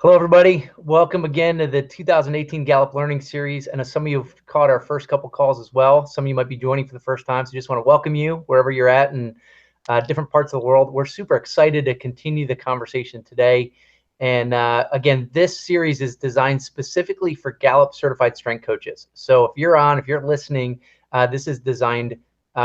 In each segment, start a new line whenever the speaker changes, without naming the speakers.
Hello, everybody. Welcome again to the 2018 Gallup Learning Series. And as some of you have caught our first couple calls as well, some of you might be joining for the first time. So just want to welcome you wherever you're at in different parts of the world. We're super excited to continue the conversation today. And again, this series is designed specifically for Gallup certified strength coaches. So if you're listening, this is designed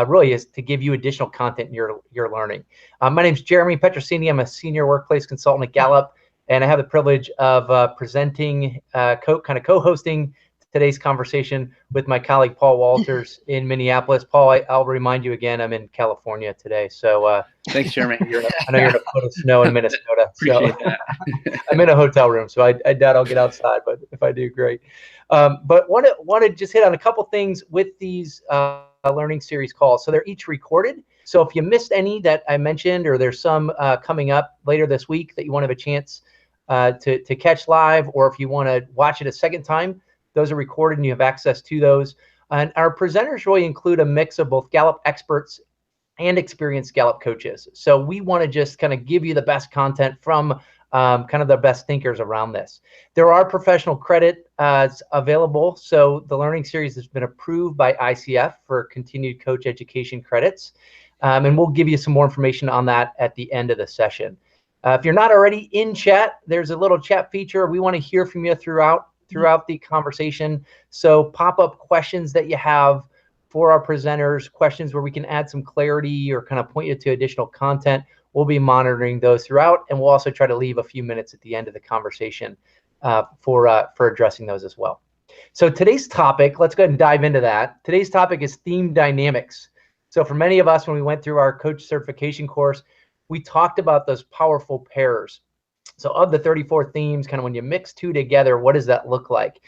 really is to give you additional content in your learning. My name is Jeremy Petrosini. I'm a senior workplace consultant at Gallup. And I have the privilege of presenting, co-hosting today's conversation with my colleague, Paul Walters in Minneapolis. Paul, I'll remind you again, I'm in California today. So
thanks, Jeremy.
I know you're in a foot of snow in Minnesota.
Appreciate that.
I'm in a hotel room, so I doubt I'll get outside, but if I do, great. But want to just hit on a couple things with these learning series calls. So they're each recorded. So if you missed any that I mentioned, or there's some coming up later this week that you want to have a chance to catch live, or if you want to watch it a second time, those are recorded and you have access to those. And our presenters really include a mix of both Gallup experts and experienced Gallup coaches. So we want to just kind of give you the best content from kind of the best thinkers around this. There are professional credit available. So the learning series has been approved by ICF for continued coach education credits. And we'll give you some more information on that at the end of the session. If you're not already in chat, there's a little chat feature. We want to hear from you throughout the conversation. So pop up questions that you have for our presenters, questions where we can add some clarity or kind of point you to additional content. We'll be monitoring those throughout, and we'll also try to leave a few minutes at the end of the conversation for addressing those as well. So today's topic, let's go ahead and dive into that. Today's topic is theme dynamics. So for many of us, when we went through our coach certification course, we talked about those powerful pairs. So of the 34 themes, kind of when you mix two together, what does that look like?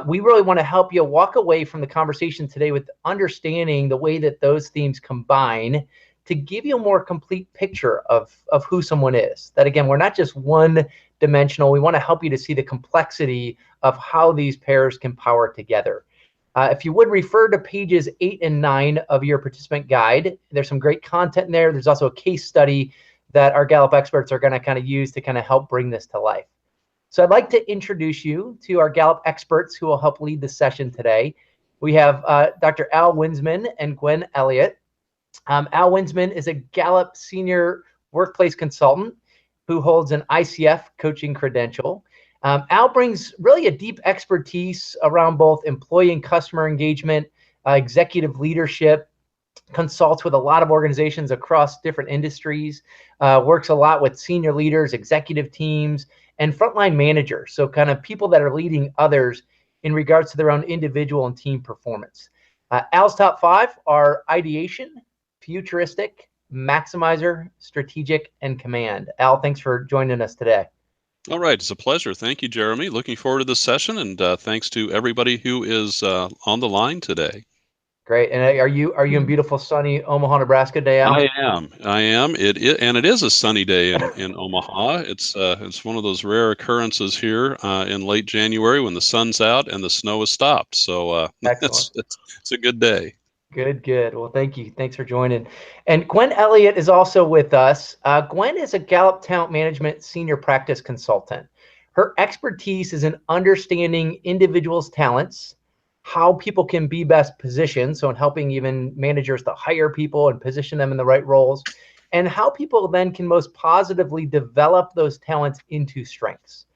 We really want to help you walk away from the conversation today with understanding the way that those themes combine to give you a more complete picture of who someone is. That again, we're not just one dimensional. We want to help you to see the complexity of how these pairs can power together. If you would refer to pages 8 and 9 of your participant guide, there's some great content in there. There's also a case study that our Gallup experts are going to kind of use to kind of help bring this to life. So I'd like to introduce you to our Gallup experts who will help lead the session today. We have Dr. Al Winsman and Gwen Elliott. Al Winsman is a Gallup senior workplace consultant who holds an ICF coaching credential. Al brings really a deep expertise around both employee and customer engagement, executive leadership, consults with a lot of organizations across different industries, works a lot with senior leaders, executive teams, and frontline managers. So kind of people that are leading others in regards to their own individual and team performance. Al's top 5 are ideation, futuristic, maximizer, strategic, and command. Al, thanks for joining us today.
All right, it's a pleasure. Thank you, Jeremy. Looking forward to this session, and thanks to everybody who is on the line today.
Great. And are you in beautiful sunny Omaha, Nebraska today, Al?
I am. And it is a sunny day in Omaha. It's one of those rare occurrences here in late January when the sun's out and the snow has stopped. So it's a good day.
Good. Well, thank you. Thanks for joining. And Gwen Elliott is also with us. Gwen is a Gallup Talent Management Senior Practice Consultant. Her expertise is in understanding individuals' talents, how people can be best positioned, so in helping even managers to hire people and position them in the right roles, and how people then can most positively develop those talents into strengths.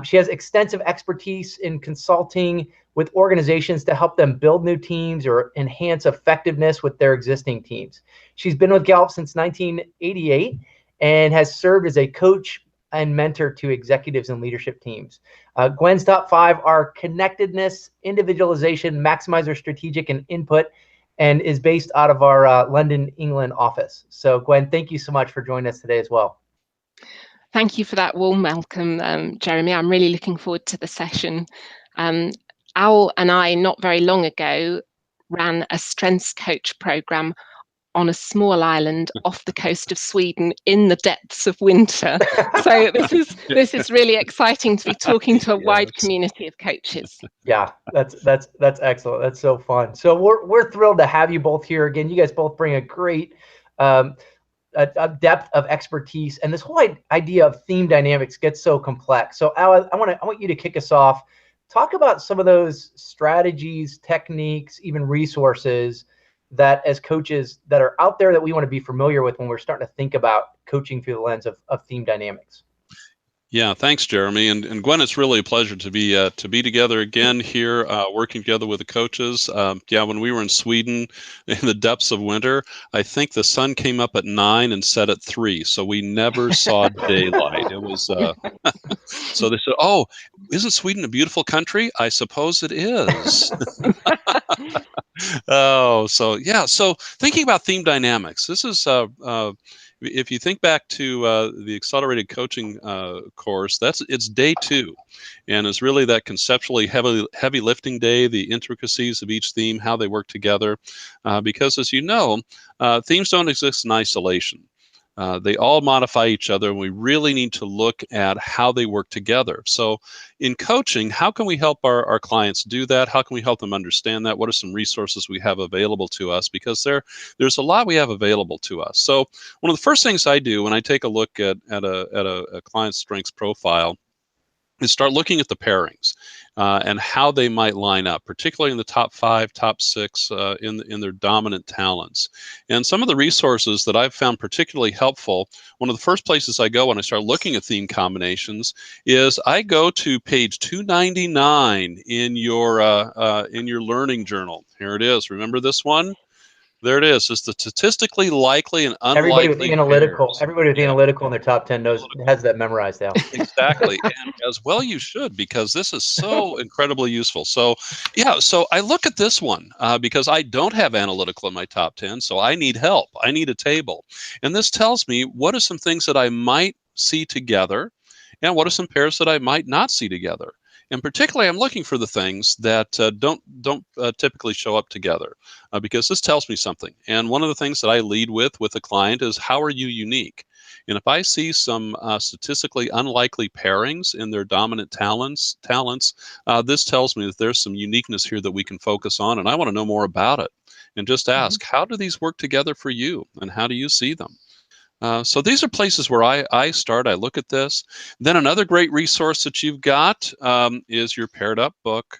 She has extensive expertise in consulting with organizations to help them build new teams or enhance effectiveness with their existing teams. She's been with Gallup since 1988 and has served as a coach and mentor to executives and leadership teams. Gwen's top 5 are connectedness, individualization, maximizer, strategic, and input, and is based out of our London, England office. So Gwen, thank you so much for joining us today as well.
Thank you for that warm welcome, Jeremy. I'm really looking forward to the session. Al and I, not very long ago, ran a strengths coach program on a small island off the coast of Sweden in the depths of winter. So this is really exciting to be talking to a wide community of coaches.
Yeah, that's excellent. That's so fun. So we're thrilled to have you both here again. You guys both bring a great a depth of expertise, and this whole idea of theme dynamics gets so complex. So Al, I want you to kick us off. Talk about some of those strategies, techniques, even resources that as coaches that are out there that we want to be familiar with when we're starting to think about coaching through the lens of theme dynamics.
Yeah, thanks, Jeremy. And Gwen, it's really a pleasure to be together again here, working together with the coaches. Yeah, when we were in Sweden in the depths of winter, I think the sun came up at 9 and set at 3, so we never saw daylight. It was so they said, "Oh, isn't Sweden a beautiful country?" I suppose it is. Oh, so yeah. So thinking about theme dynamics, this is if you think back to the accelerated coaching course, it's day 2, and it's really that conceptually heavy lifting day, the intricacies of each theme, how they work together, because as you know, themes don't exist in isolation. They all modify each other, and we really need to look at how they work together. So in coaching, how can we help our clients do that? How can we help them understand that? What are some resources we have available to us? Because there's a lot we have available to us. So one of the first things I do when I take a look at a client's strengths profile is start looking at the pairings and how they might line up, particularly in the top 5, top 6 in their dominant talents. And some of the resources that I've found particularly helpful, one of the first places I go when I start looking at theme combinations is I go to page 299 in your learning journal. Here it is. Remember this one? There it is. It's the statistically likely and unlikely pairs.
Everybody with analytical in their top 10 has that memorized now.
Exactly. And as well you should, because this is so incredibly useful. So yeah, so I look at this one because I don't have analytical in my top 10, so I need help. I need a table. And this tells me what are some things that I might see together and what are some pairs that I might not see together. And particularly, I'm looking for the things that don't typically show up together because this tells me something. And one of the things that I lead with a client is, how are you unique? And if I see some statistically unlikely pairings in their dominant talents, this tells me that there's some uniqueness here that we can focus on, and I want to know more about it. And just ask, how do these work together for you, and how do you see them? So these are places where I start. I look at this. Then another great resource that you've got is your Paired Up book.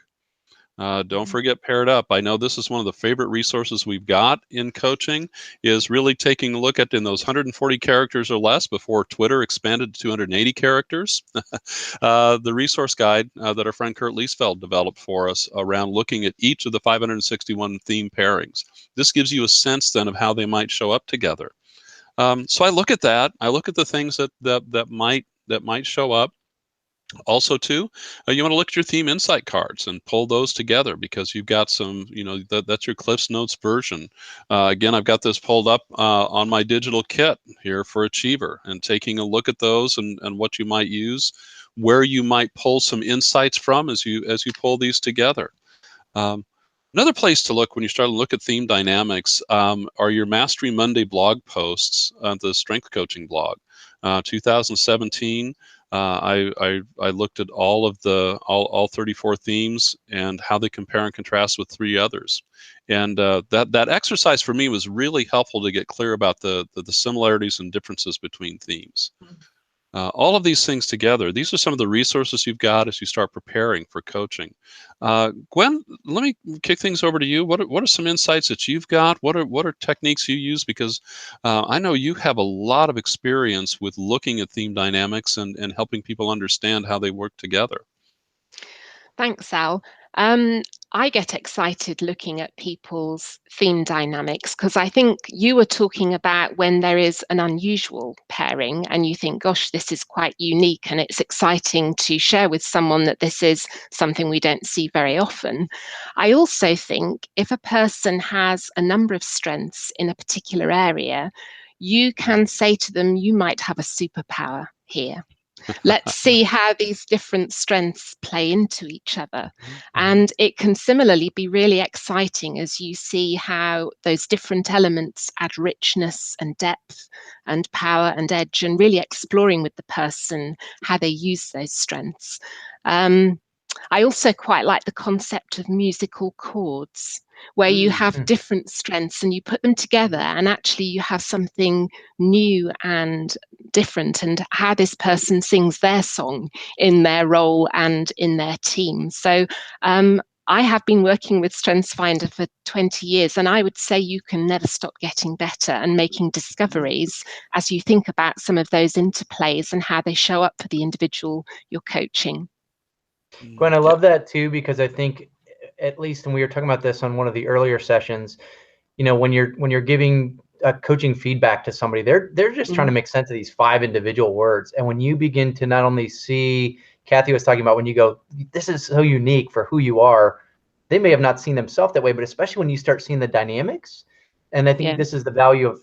Don't forget Paired Up. I know this is one of the favorite resources we've got in coaching, is really taking a look at in those 140 characters or less before Twitter expanded to 280 characters. The resource guide that our friend Kurt Liesfeld developed for us around looking at each of the 561 theme pairings. This gives you a sense then of how they might show up together. So I look at that. I look at the things that might show up. Also, too, you want to look at your theme insight cards and pull those together, because you've got some, that's your Cliff's Notes version. Again, I've got this pulled up on my digital kit here for Achiever, and taking a look at those and what you might use, where you might pull some insights from as you pull these together. Another place to look when you start to look at theme dynamics are your Mastery Monday blog posts, the strength coaching blog. 2017, I looked at all 34 themes and how they compare and contrast with 3 others. And that exercise for me was really helpful to get clear about the similarities and differences between themes. All of these things together, these are some of the resources you've got as you start preparing for coaching. Gwen, let me kick things over to you. What are some insights that you've got? What are techniques you use? Because I know you have a lot of experience with looking at theme dynamics and helping people understand how they work together.
Thanks, Al. I get excited looking at people's theme dynamics, because I think you were talking about when there is an unusual pairing and you think, gosh, this is quite unique, and it's exciting to share with someone that this is something we don't see very often. I also think if a person has a number of strengths in a particular area, you can say to them, you might have a superpower here. Let's see how these different strengths play into each other. And it can similarly be really exciting as you see how those different elements add richness and depth and power and edge, and really exploring with the person how they use those strengths. I also quite like the concept of musical chords, where you have different strengths and you put them together, and actually you have something new and different, and how this person sings their song in their role and in their team. So I have been working with StrengthsFinder for 20 years, and I would say you can never stop getting better and making discoveries as you think about some of those interplays and how they show up for the individual you're coaching.
Gwen, I love that too, because I think, at least, and we were talking about this on one of the earlier sessions, when you're giving coaching feedback to somebody, they're just trying to make sense of these 5 individual words. And when you begin to not only see, Kathy was talking about, when you go, this is so unique for who you are, they may have not seen themselves that way, but especially when you start seeing the dynamics. And I think this is the value of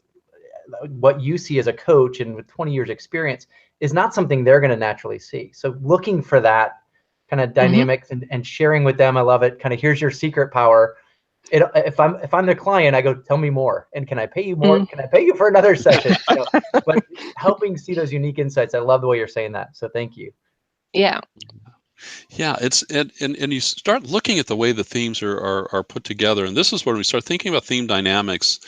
what you see as a coach, and with 20 years experience, is not something they're going to naturally see. So looking for that kind of dynamics and sharing with them, I love it. Kind of, here's your secret power. If I'm the client, I go, tell me more, and can I pay you more? Can I pay you for another session? But helping see those unique insights. I love the way you're saying that. So thank you.
Yeah.
Yeah, it's and you start looking at the way the themes are put together, and this is where we start thinking about theme dynamics.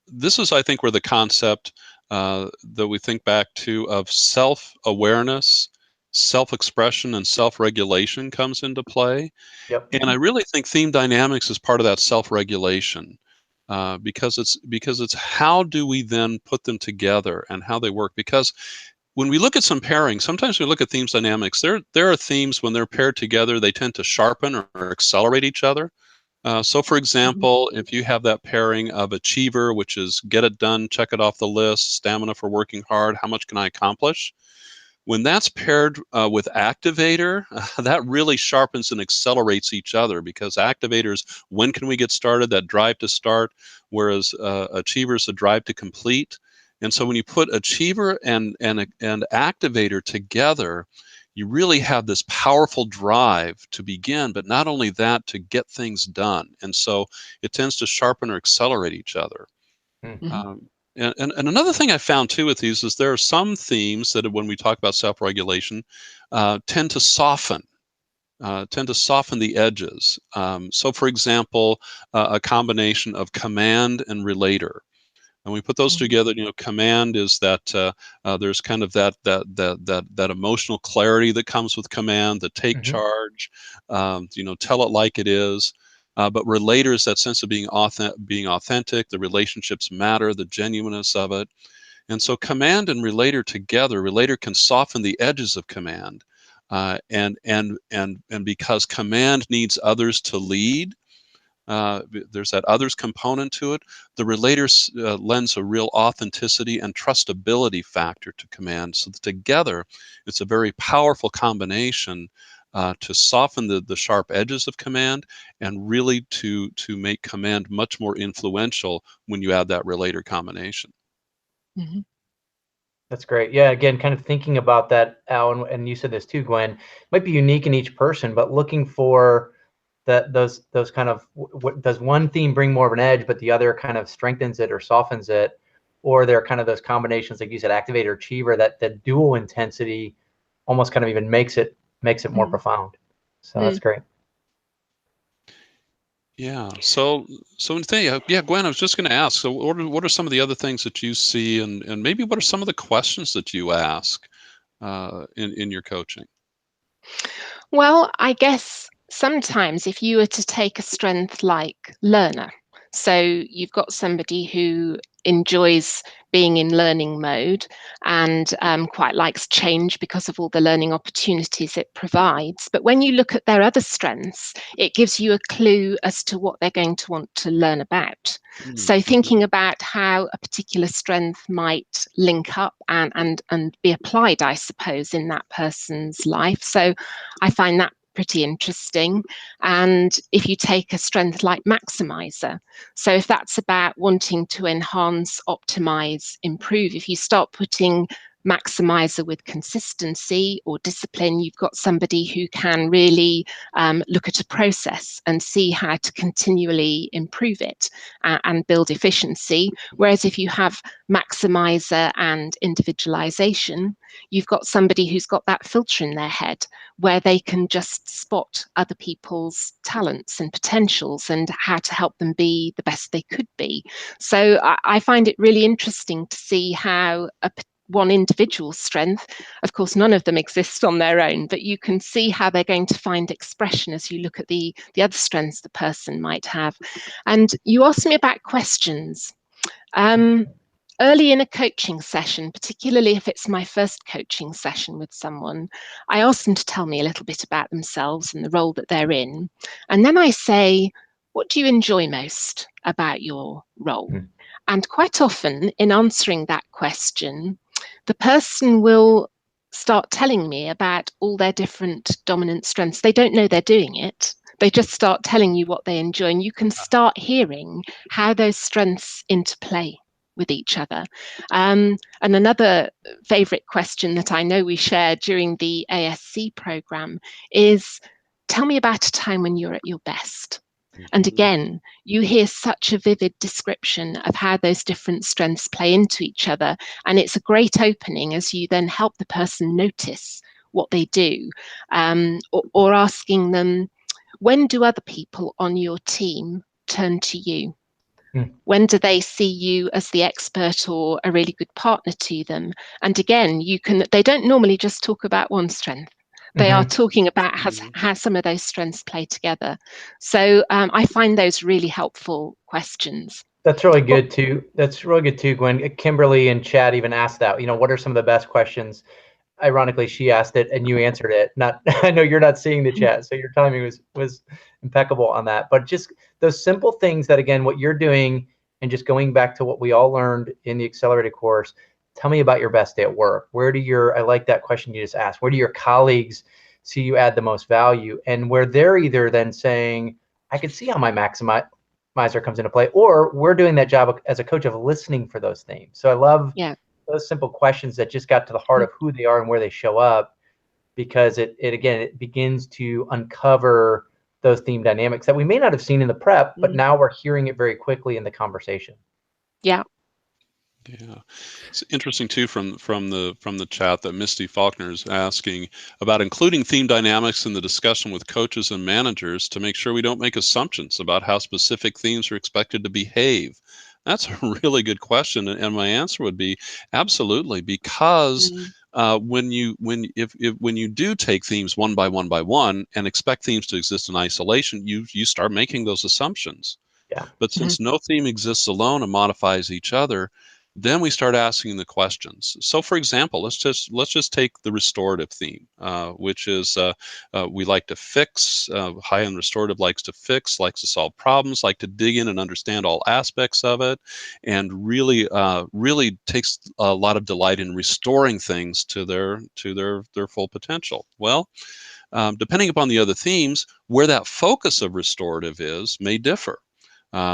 This is, I think, where the concept that we think back to of self-awareness, self-expression, and self-regulation comes into play.
Yep.
And I really think theme dynamics is part of that self-regulation, because it's how do we then put them together and how they work. Because when we look at some pairing, sometimes we look at themes dynamics. There are themes, when they're paired together, they tend to sharpen or accelerate each other. So, for example, if you have that pairing of achiever, which is get it done, check it off the list, stamina for working hard, how much can I accomplish? When that's paired with activator, that really sharpens and accelerates each other, because activators, when can we get started, that drive to start, whereas achievers, the drive to complete. And so when you put achiever and activator together, you really have this powerful drive to begin, but not only that, to get things done. And so it tends to sharpen or accelerate each other. And another thing I found too with these is there are some themes that, when we talk about self-regulation, tend to soften the edges. So, for example, a combination of command and relator. And we put those together. Command is that there's kind of that emotional clarity that comes with command, the take charge, tell it like it is. But relator is that sense of being authentic. The relationships matter, the genuineness of it. And so command and relator together, relator can soften the edges of command, and because command needs others to lead. There's that others component to it. The relator lends a real authenticity and trustability factor to command. So that together, it's a very powerful combination to soften the sharp edges of command, and really to make command much more influential when you add that relator combination.
That's great. Yeah, again, kind of thinking about that, Al, and you said this too, Gwen, might be unique in each person, but looking for those kind of, does one theme bring more of an edge, but the other kind of strengthens it or softens it, or there are kind of those combinations, like you said, activator, achiever, that dual intensity almost kind of even makes it more profound. So that's great.
Yeah. So Gwen, I was just going to ask. So, what are some of the other things that you see, and maybe what are some of the questions that you ask in your coaching?
Well, I guess sometimes if you were to take a strength like learner, so you've got somebody who enjoys being in learning mode and quite likes change because of all the learning opportunities it provides. But when you look at their other strengths, it gives you a clue as to what they're going to want to learn about. So thinking about how a particular strength might link up and be applied, I suppose, in that person's life. So I find that pretty interesting. And if you take a strength like maximizer, so if that's about wanting to enhance, optimize, improve, if you start putting maximizer with consistency or discipline, you've got somebody who can really look at a process and see how to continually improve it and build efficiency. Whereas if you have maximizer and individualization, you've got somebody who's got that filter in their head where they can just spot other people's talents and potentials and how to help them be the best they could be. So I find it really interesting to see how one individual's strength, of course, none of them exist on their own, but you can see how they're going to find expression as you look at the other strengths the person might have. And you asked me about questions. Early in a coaching session, particularly if it's my first coaching session with someone, I ask them to tell me a little bit about themselves and the role that they're in. And then I say, what do you enjoy most about your role? And quite often in answering that question, the person will start telling me about all their different dominant strengths. They don't know they're doing it. They just start telling you what they enjoy, and you can start hearing how those strengths interplay with each other. And another favorite question that I know we share during the ASC program is, tell me about a time when you're at your best. And again, you hear such a vivid description of how those different strengths play into each other. And it's a great opening as you then help the person notice what they do, or asking them, when do other people on your team turn to you? When do they see you as the expert or a really good partner to them? And again, they don't normally just talk about one strength. They are talking about how some of those strengths play together. So I find those really helpful questions.
That's really good too. That's really good too, Gwen. Kimberly and Chad even asked that, what are some of the best questions? Ironically, she asked it and you answered it. I know you're not seeing the chat, so your timing was impeccable on that. But just those simple things that, again, what you're doing, and just going back to what we all learned in the accelerated course, tell me about your best day at work. I like that question you just asked. Where do your colleagues see you add the most value? And where they're either then saying, I can see how my maximizer comes into play, or we're doing that job as a coach of listening for those themes. So I love those simple questions that just got to the heart of who they are and where they show up, because it begins to uncover those theme dynamics that we may not have seen in the prep, but now we're hearing it very quickly in the conversation.
Yeah.
Yeah, it's interesting too from the chat that Misty Faulkner is asking about including theme dynamics in the discussion with coaches and managers to make sure we don't make assumptions about how specific themes are expected to behave. That's a really good question, and my answer would be absolutely, because when you do take themes one by one and expect themes to exist in isolation, you start making those assumptions.
Yeah.
But since no theme exists alone and modifies each other, then we start asking the questions. So, for example, let's just take the restorative theme, which is we like to fix. High-end restorative likes to fix, likes to solve problems, like to dig in and understand all aspects of it, and really takes a lot of delight in restoring things to their full potential. Well, depending upon the other themes, where that focus of restorative is may differ.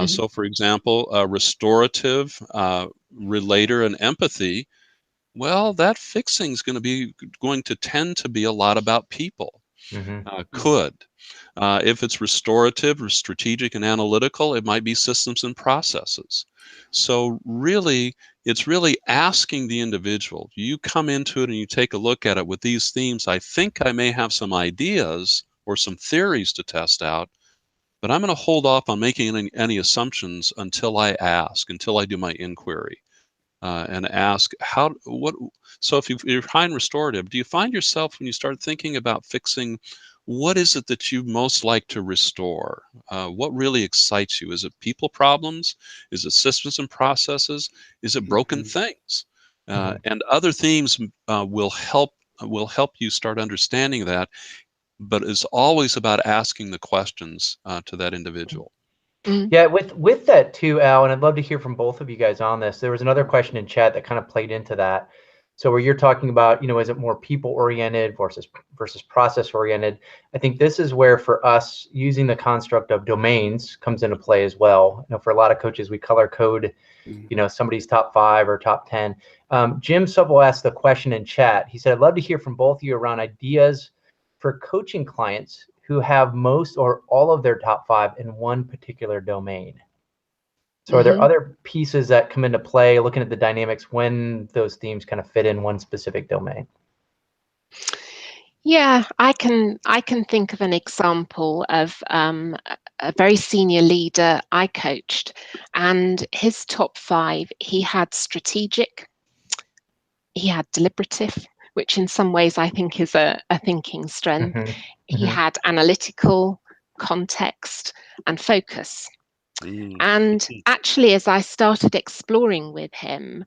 So, for example, restorative, relator, and empathy. Well, that fixing is going to tend to be a lot about people. If it's restorative or strategic and analytical, it might be systems and processes. So really, it's really asking the individual. You come into it and you take a look at it with these themes. I think I may have some ideas or some theories to test out, but I'm going to hold off on making any assumptions until I do my inquiry, and ask what. So if you're high in restorative, do you find yourself when you start thinking about fixing, what is it that you most like to restore? What really excites you? Is it people problems? Is it systems and processes? Is it broken things? And other themes will help you start understanding that. But it's always about asking the questions to that individual.
Yeah, with that too, Al, and I'd love to hear from both of you guys on this. There was another question in chat that kind of played into that. So where you're talking about, is it more people oriented versus process oriented? I think this is where for us using the construct of domains comes into play as well. For a lot of coaches, we color code, somebody's top 5 or top 10. Jim Subble asked the question in chat. He said, I'd love to hear from both of you around ideas for coaching clients who have most or all of their top 5 in one particular domain. So are there other pieces that come into play, looking at the dynamics when those themes kind of fit in one specific domain?
Yeah, I can think of an example of a very senior leader I coached, and his top 5, he had strategic, he had deliberative, which in some ways I think is a thinking strength. He had analytical, context, and focus. And actually, as I started exploring with him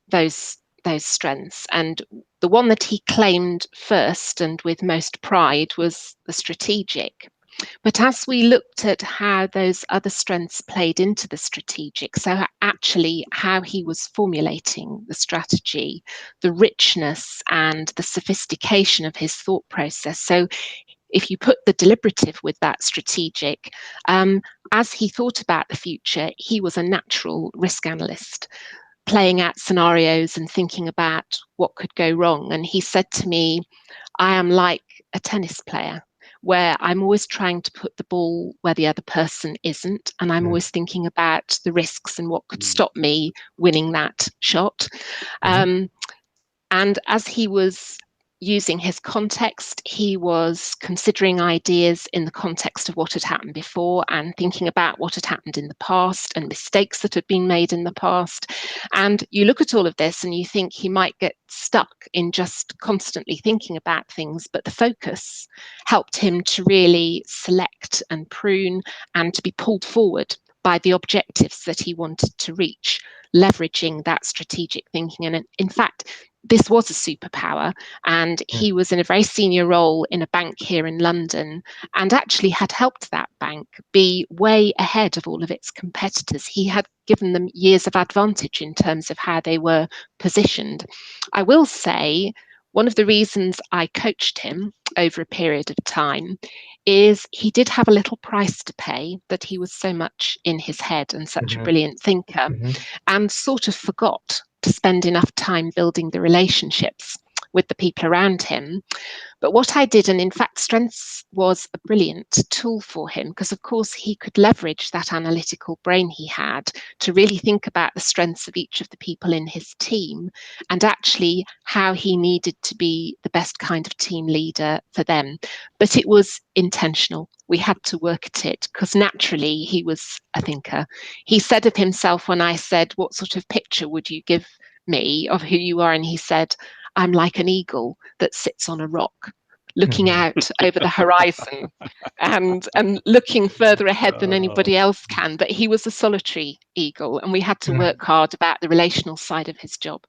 those strengths, and the one that he claimed first and with most pride was the strategic. But as we looked at how those other strengths played into the strategic, so actually how he was formulating the strategy, the richness and the sophistication of his thought process. So if you put the deliberative with that strategic, as he thought about the future, he was a natural risk analyst, playing out scenarios and thinking about what could go wrong. And he said to me, I am like a tennis player, where I'm always trying to put the ball where the other person isn't. And I'm always thinking about the risks and what could stop me winning that shot. And as he was using his context, he was considering ideas in the context of what had happened before and thinking about what had happened in the past and mistakes that had been made in the past. And you look at all of this and you think he might get stuck in just constantly thinking about things, but the focus helped him to really select and prune and to be pulled forward by the objectives that he wanted to reach, leveraging that strategic thinking. And in fact, this was a superpower, and he was in a very senior role in a bank here in London and actually had helped that bank be way ahead of all of its competitors. He had given them years of advantage in terms of how they were positioned. I will say one of the reasons I coached him over a period of time is he did have a little price to pay, that he was so much in his head and such a brilliant thinker, and sort of forgot to spend enough time building the relationships with the people around him. But what I did, and in fact, Strengths was a brilliant tool for him, because of course he could leverage that analytical brain he had to really think about the strengths of each of the people in his team and actually how he needed to be the best kind of team leader for them. But it was intentional. We had to work at it because naturally he was a thinker. He said of himself, when I said, what sort of picture would you give me of who you are? And he said, I'm like an eagle that sits on a rock, looking out over the horizon and looking further ahead than anybody else can. But he was a solitary eagle, and we had to work hard about the relational side of his job.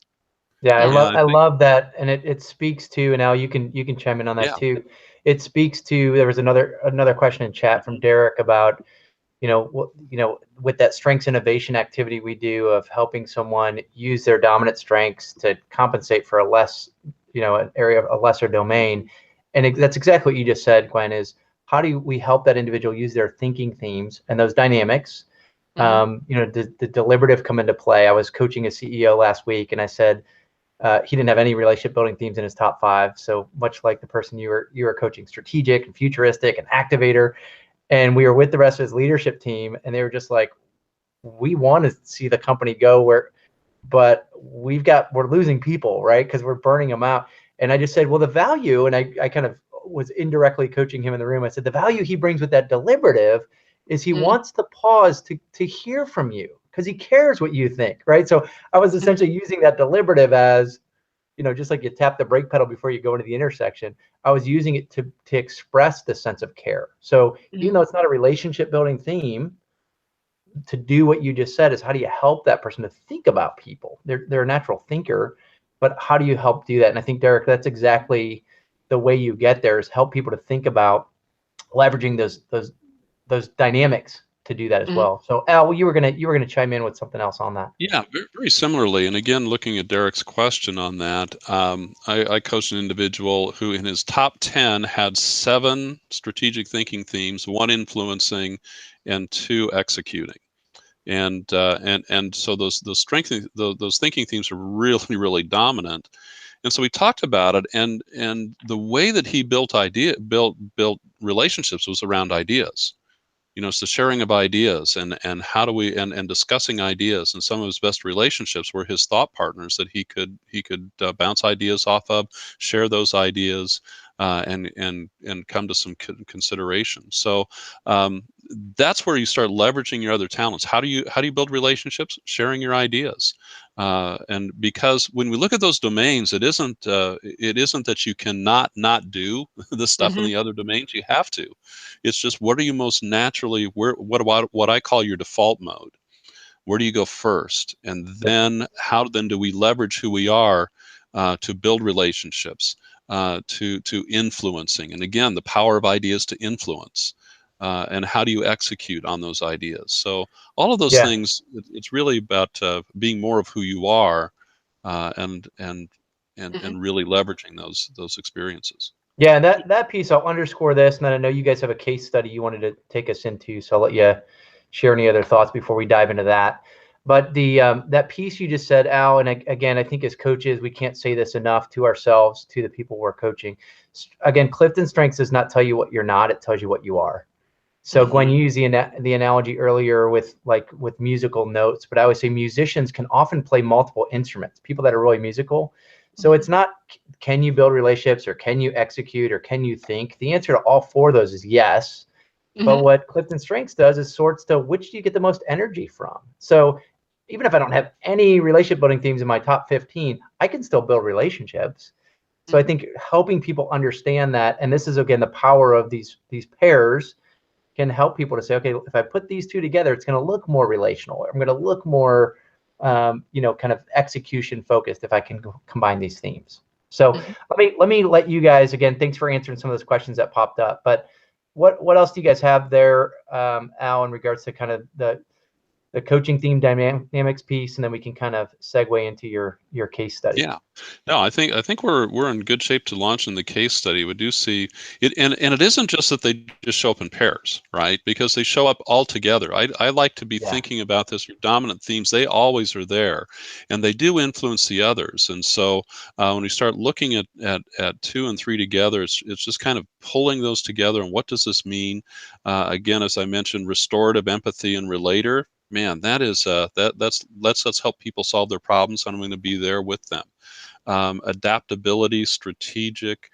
Yeah, I love that, and it speaks to, and Al, you can chime in on that too. It speaks to, there was another question in chat from Derek about, with that strengths innovation activity we do of helping someone use their dominant strengths to compensate for a less, an area of a lesser domain. And that's exactly what you just said, Gwen, is how do we help that individual use their thinking themes and those dynamics? The deliberative come into play. I was coaching a CEO last week, and I said he didn't have any relationship building themes in his top 5. So much like the person you were coaching, strategic and futuristic and activator. And we were with the rest of his leadership team, and they were just like, we want to see the company go but we're losing people, right? Because we're burning them out. And I just said, well, the value, and I kind of was indirectly coaching him in the room. I said, the value he brings with that deliberative is he wants to pause to hear from you because he cares what you think, right? So I was essentially using that deliberative as, just like you tap the brake pedal before you go into the intersection, I was using it to express the sense of care. So even though it's not a relationship building theme, to do what you just said is how do you help that person to think about people? They're a natural thinker, but how do you help do that? And I think, Derek, that's exactly the way you get there, is help people to think about leveraging those dynamics to do that as well. So Al, you were gonna chime in with something else on that.
Yeah, very, very similarly. And again, looking at Derek's question on that, I coached an individual who in his top 10 had 7 strategic thinking themes, 1 influencing and 2 executing. And so those thinking themes are really, really dominant. And so we talked about it, and the way that he built relationships was around ideas. It's the sharing of ideas, and how do we and discussing ideas. And some of his best relationships were his thought partners that he could bounce ideas off of, share those ideas, and come to some consideration. So that's where you start leveraging your other talents. How do you build relationships? Sharing your ideas. And because when we look at those domains, it isn't that you cannot not do the stuff in the other domains. You have to. It's just, what are you most naturally, what I call your default mode? Where do you go first? And then how do we leverage who we are to build relationships, to influencing? And again, the power of ideas to influence. And how do you execute on those ideas? So all of those things, it's really about being more of who you are, and really leveraging those experiences.
Yeah, and that piece, I'll underscore this, and then I know you guys have a case study you wanted to take us into, so I'll let you share any other thoughts before we dive into that. But the that piece you just said, Al, and again, I think as coaches, we can't say this enough to ourselves, to the people we're coaching. Again, Clifton Strengths does not tell you what you're not; it tells you what you are. So Gwen, you used the analogy earlier with musical notes, but I always say musicians can often play multiple instruments. People that are really musical. So it's not, can you build relationships, or can you execute, or can you think? The answer to all 4 of those is yes. But what Clifton Strengths does is sorts to which do you get the most energy from. So even if I don't have any relationship building themes in my top 15, I can still build relationships. So I think helping people understand that, and this is again the power of these pairs, can help people to say, okay, if I put these 2 together, it's going to look more relational. I'm going to look more, kind of execution focused if I can combine these themes. So let me let you guys, again, thanks for answering some of those questions that popped up. But what else do you guys have there, Al, in regards to kind of the coaching theme dynamics piece, and then we can kind of segue into your case study.
Yeah, no, I think we're in good shape to launch in the case study. We do see it, and it isn't just that they just show up in pairs, right? Because they show up all together. I like to be thinking about this. Your dominant themes, they always are there, and they do influence the others. And so when we start looking at 2 and 3 together, it's just kind of pulling those together. And what does this mean? Again, as I mentioned, restorative, empathy, and relator. Man, that is let's help people solve their problems, and I'm going to be there with them. Adaptability, strategic,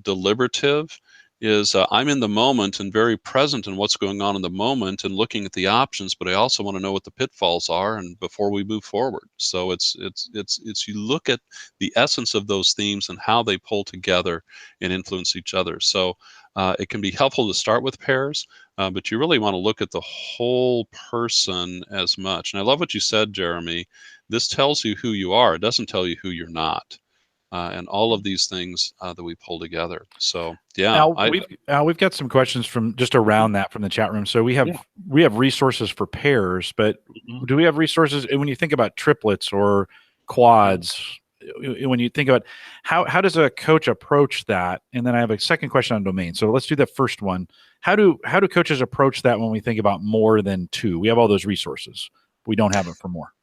deliberative is I'm in the moment and very present in what's going on in the moment and looking at the options, but I also want to know what the pitfalls are and before we move forward. So it's you look at the essence of those themes and how they pull together and influence each other. So it can be helpful to start with pairs, but you really want to look at the whole person as much. And I love what you said, Jeremy. This tells you who you are. It doesn't tell you who you're not. And all of these things that we pull together. So yeah,
Al, we've got some questions from just around that from the chat room. So we have resources for pairs, but do we have resources when you think about triplets or quads? When you think about how does a coach approach that? And then I have a second question on domain. So let's do the first one. How do coaches approach that when we think about more than 2? We have all those resources. We don't have it for more.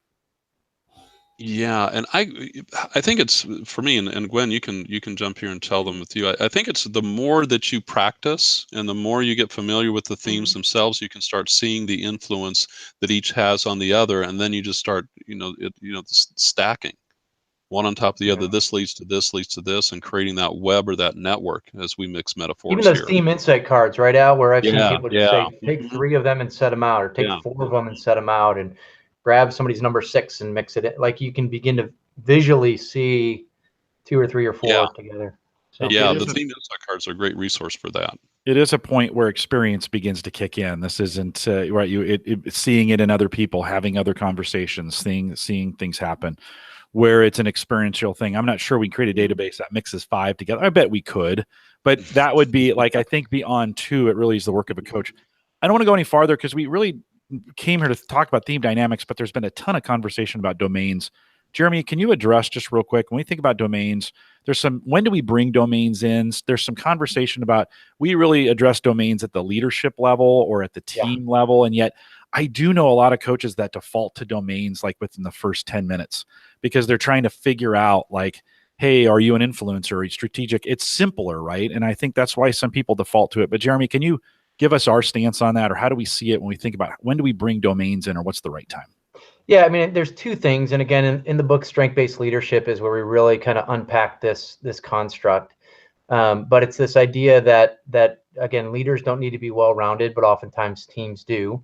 Yeah, and I think it's for me, and Gwen, you can jump here and tell them with you. I think it's the more that you practice and the more you get familiar with the themes themselves, you can start seeing the influence that each has on the other, and then you just start, stacking one on top of the other. This leads to this, leads to this, and creating that web or that network as we mix metaphors.
Even those theme insight cards, right, Al? Where I've seen people just say, take 3 of them and set them out, or take 4 of them and set them out, and grab somebody's number 6 and mix it in. Like you can begin to visually see 2 or 3 or 4 together. So
the theme insight cards are a great resource for that.
It is a point where experience begins to kick in. This isn't right. Seeing it in other people, having other conversations, seeing things happen, where it's an experiential thing. I'm not sure we create a database that mixes 5 together. I bet we could, but that would be like, I think beyond 2, it really is the work of a coach. I don't want to go any farther because we really came here to talk about theme dynamics, but there's been a ton of conversation about domains. Jeremy, can you address just real quick, when we think about domains, when do we bring domains in? There's some conversation about, we really address domains at the leadership level or at the team level. And yet I do know a lot of coaches that default to domains like within the first 10 minutes because they're trying to figure out like, hey, are you an influencer? Are you strategic? It's simpler, right? And I think that's why some people default to it. But Jeremy, can you give us our stance on that, or how do we see it when we think about when do we bring domains in, or what's the right time?
Yeah, I mean, there's two things, and again, in the book, Strength-Based Leadership is where we really kind of unpack this construct. But it's this idea that again, leaders don't need to be well-rounded, but oftentimes teams do.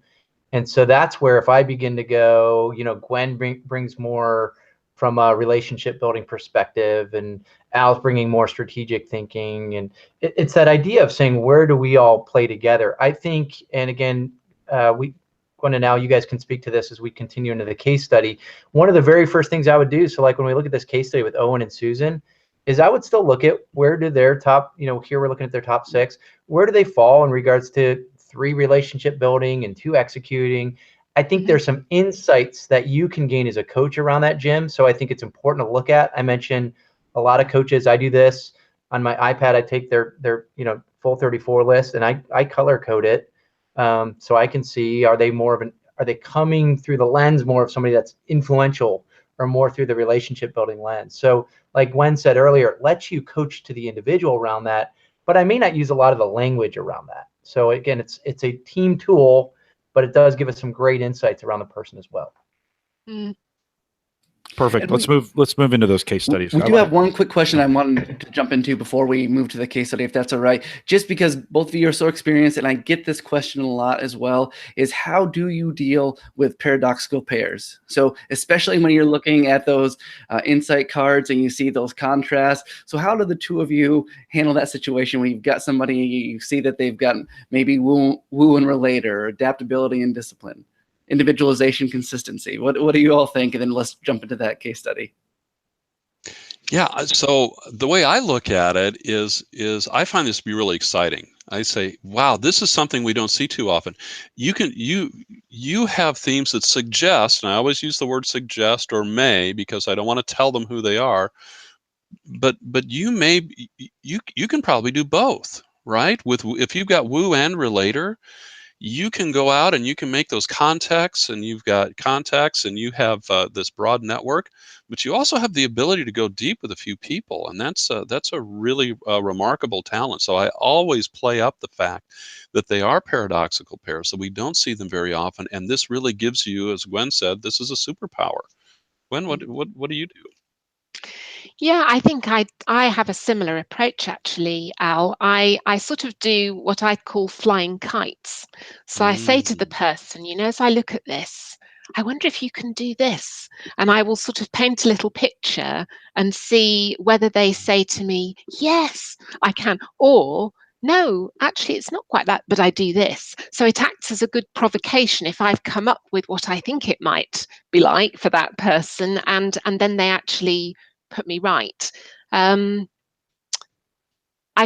And so that's where if I begin to go, Gwen brings more from a relationship building perspective, and Al's bringing more strategic thinking, and it's that idea of saying, where do we all play together? I think, and again, Gwen and Al, you guys can speak to this as we continue into the case study. One of the very first things I would do, so like when we look at this case study with Owen and Susan, is I would still look at where do their top, here we're looking at their top 6, where do they fall in regards to 3 relationship building and 2 executing. I think there's some insights that you can gain as a coach around that, Jim. So I think it's important to look at. I mentioned a lot of coaches, I do this on my iPad. I take their full 34 list and I color code it. So I can see, are they coming through the lens more of somebody that's influential or more through the relationship building lens? So like Gwen said earlier, it lets you coach to the individual around that, but I may not use a lot of the language around that. So again, it's a team tool, but it does give us some great insights around the person as well.
Perfect. Let's move into those case studies.
We do have one quick question I wanted to jump into before we move to the case study, if that's all right. Just because both of you are so experienced, and I get this question a lot as well, is how do you deal with paradoxical pairs? So especially when you're looking at those insight cards and you see those contrasts. So how do the two of you handle that situation when you've got somebody, you see that they've got maybe woo and relator, adaptability and discipline, individualization, consistency? What do you all think? And then let's jump into that case study.
Yeah, so the way I look at it is I find this to be really exciting. I say, wow, this is something we don't see too often. You have themes that suggest, and I always use the word suggest or may because I don't want to tell them who they are, but you can probably do both, right? If you've got woo and relator, you can go out and you can make those contacts, and you've got contacts, and you have this broad network, but you also have the ability to go deep with a few people, and that's a really remarkable talent. So I always play up the fact that they are paradoxical pairs, so we don't see them very often, and this really gives you, as Gwen said, this is a superpower. Gwen, what do you do?
Yeah, I think I have a similar approach actually, Al. I sort of do what I call flying kites. So I say to the person, as I look at this, I wonder if you can do this. And I will sort of paint a little picture and see whether they say to me, yes, I can, or no, actually, it's not quite that, but I do this. So it acts as a good provocation if I've come up with what I think it might be like for that person, and then they actually put me right. I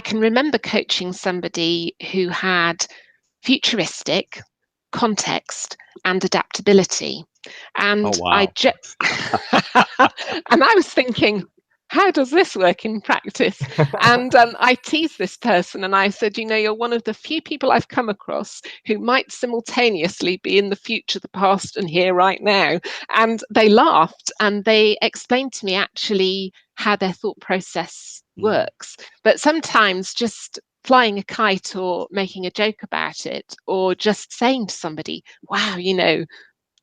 can remember coaching somebody who had futuristic, context, and adaptability. And
oh, wow.
And I was thinking, how does this work in practice? And I teased this person and I said, you're one of the few people I've come across who might simultaneously be in the future, the past, and here right now. And they laughed and they explained to me actually how their thought process works. But sometimes just flying a kite or making a joke about it, or just saying to somebody, wow,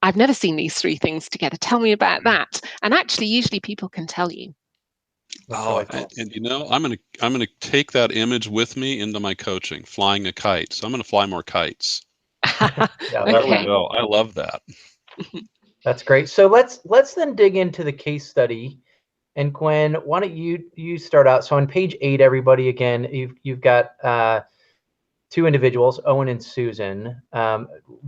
I've never seen these 3 things together. Tell me about that. And actually, usually people can tell you.
Oh, and I'm gonna take that image with me into my coaching, flying a kite. So I'm gonna fly more kites.
Yeah,
there we go. I love that.
That's great. So let's then dig into the case study. And Gwen, why don't you start out? So on page 8, everybody, again, you've got 2 individuals, Owen and Susan.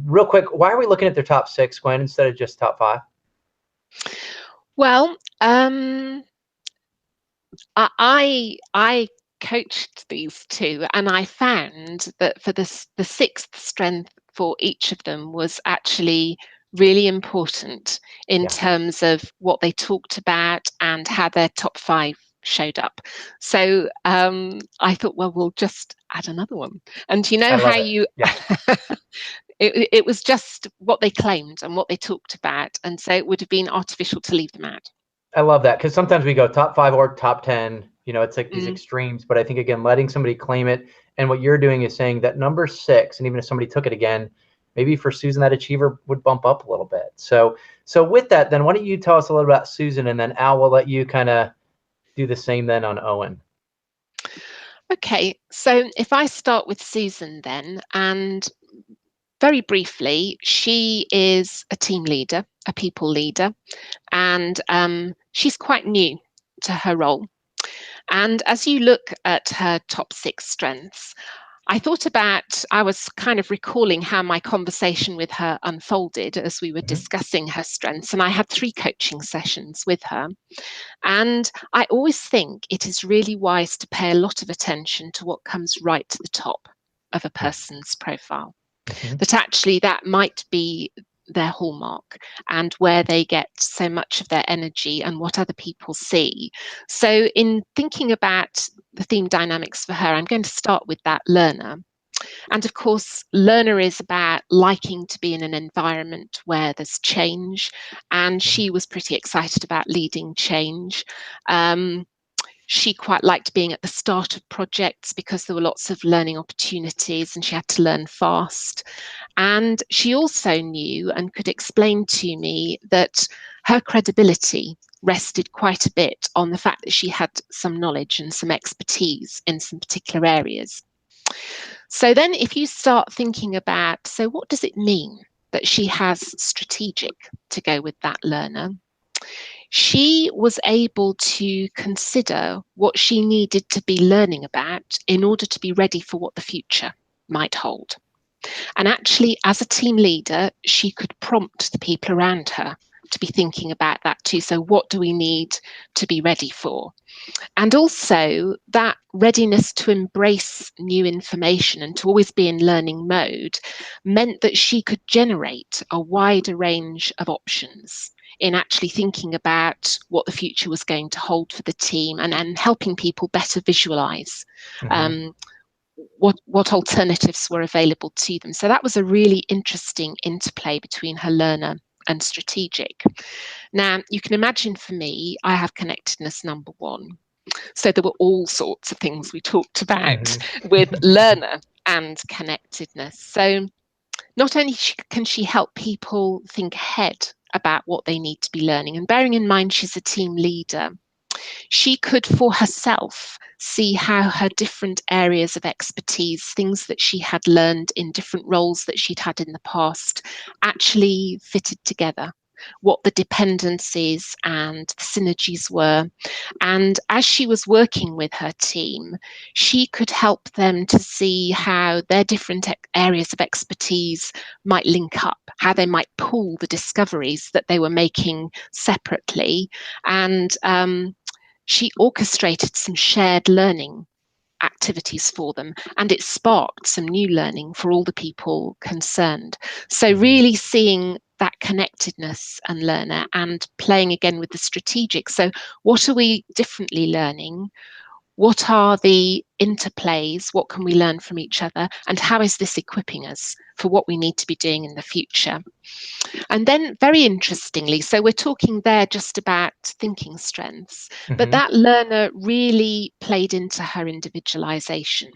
Real quick, why are we looking at their top 6, Gwen, instead of just top 5?
Well, I coached these 2, and I found that for the 6th strength for each of them was actually really important in terms of what they talked about and how their top 5 showed up. So I thought, well, we'll just add another one. And you know how you it was just what they claimed and what they talked about, and so it would have been artificial to leave them out.
I love that, because sometimes we go top 5 or top 10, you know, it's like these extremes. But I think, again, letting somebody claim it, and what you're doing is saying that number 6, and even if somebody took it again, maybe for Susan, that achiever would bump up a little bit. So with that, then why don't you tell us a little about Susan, and then Al, will let you kind of do the same then on Owen.
Okay, so if I start with Susan then, and very briefly, she is a team leader, a people leader, and she's quite new to her role. And as you look at her top 6 strengths, I was kind of recalling how my conversation with her unfolded as we were discussing her strengths. And I had 3 coaching sessions with her. And I always think it is really wise to pay a lot of attention to what comes right to the top of a person's profile. That actually that might be their hallmark and where they get so much of their energy and what other people see. So in thinking about the theme dynamics for her, I'm going to start with that learner. And of course, learner is about liking to be in an environment where there's change. And she was pretty excited about leading change. She quite liked being at the start of projects because there were lots of learning opportunities and she had to learn fast. And she also knew and could explain to me that her credibility rested quite a bit on the fact that she had some knowledge and some expertise in some particular areas. So then if you start thinking about, so what does it mean that she has strategic to go with that learner? She was able to consider what she needed to be learning about in order to be ready for what the future might hold. And actually, as a team leader, she could prompt the people around her to be thinking about that too. So what do we need to be ready for? And also that readiness to embrace new information and to always be in learning mode meant that she could generate a wider range of options in actually thinking about what the future was going to hold for the team and helping people better visualize what alternatives were available to them. So that was a really interesting interplay between her learner and strategic. Now, you can imagine for me, I have connectedness number 1. So there were all sorts of things we talked about with learner and connectedness. So not only can she help people think ahead about what they need to be learning, and bearing in mind she's a team leader, she could for herself see how her different areas of expertise, things that she had learned in different roles that she'd had in the past, actually fitted together, what the dependencies and the synergies were. And as she was working with her team, she could help them to see how their different areas of expertise might link up, how they might pool the discoveries that they were making separately. And she orchestrated some shared learning activities for them, and it sparked some new learning for all the people concerned. So really seeing that connectedness and learner and playing again with the strategic. So what are we differently learning? What are the interplays? What can we learn from each other? And how is this equipping us for what we need to be doing in the future? And then very interestingly, so we're talking there just about thinking strengths, but that learner really played into her individualization.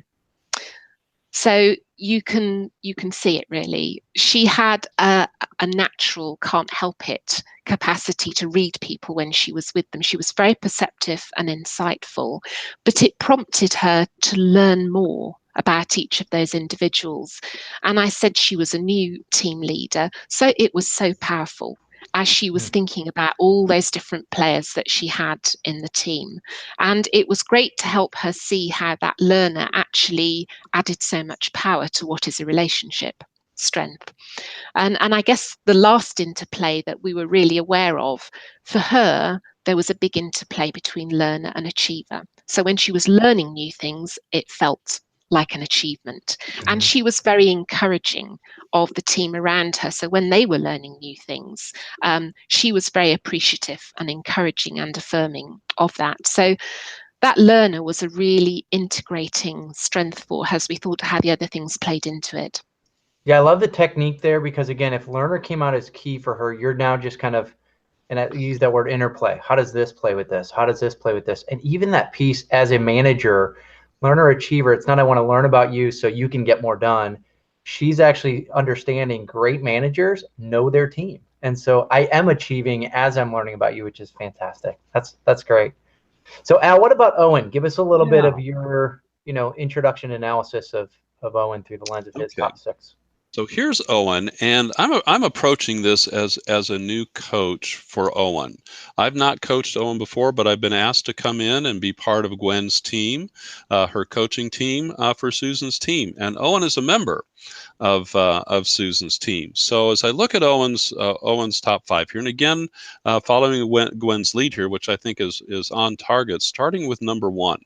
So you can see it really. She had a natural, can't help it capacity to read people when she was with them. She was very perceptive and insightful, but it prompted her to learn more about each of those individuals. And I said she was a new team leader, so it was so powerful as she was thinking about all those different players that she had in the team. And it was great to help her see how that learner actually added so much power to what is a relationship strength. And I guess the last interplay that we were really aware of, for her, there was a big interplay between learner and achiever. So when she was learning new things, it felt like an achievement. And she was very encouraging of the team around her. So when they were learning new things, she was very appreciative and encouraging and affirming of that. So that learner was a really integrating strength for her, as we thought how the other things played into it.
Yeah, I love the technique there, because again, if learner came out as key for her, you're now just kind of, and I use that word interplay. How does this play with this? How does this play with this? And even that piece as a manager, learner achiever, it's not I want to learn about you so you can get more done. She's actually understanding great managers know their team. And so I am achieving as I'm learning about you, which is fantastic. That's great. So Al, what about Owen? Give us a little bit of your, introduction analysis of Owen through the lens of his top 6.
So here's Owen, and I'm approaching this as a new coach for Owen. I've not coached Owen before, but I've been asked to come in and be part of Gwen's team, her coaching team for Susan's team, and Owen is a member of Susan's team. So as I look at Owen's top 5 here, and again following Gwen's lead here, which I think is on target, starting with number 1.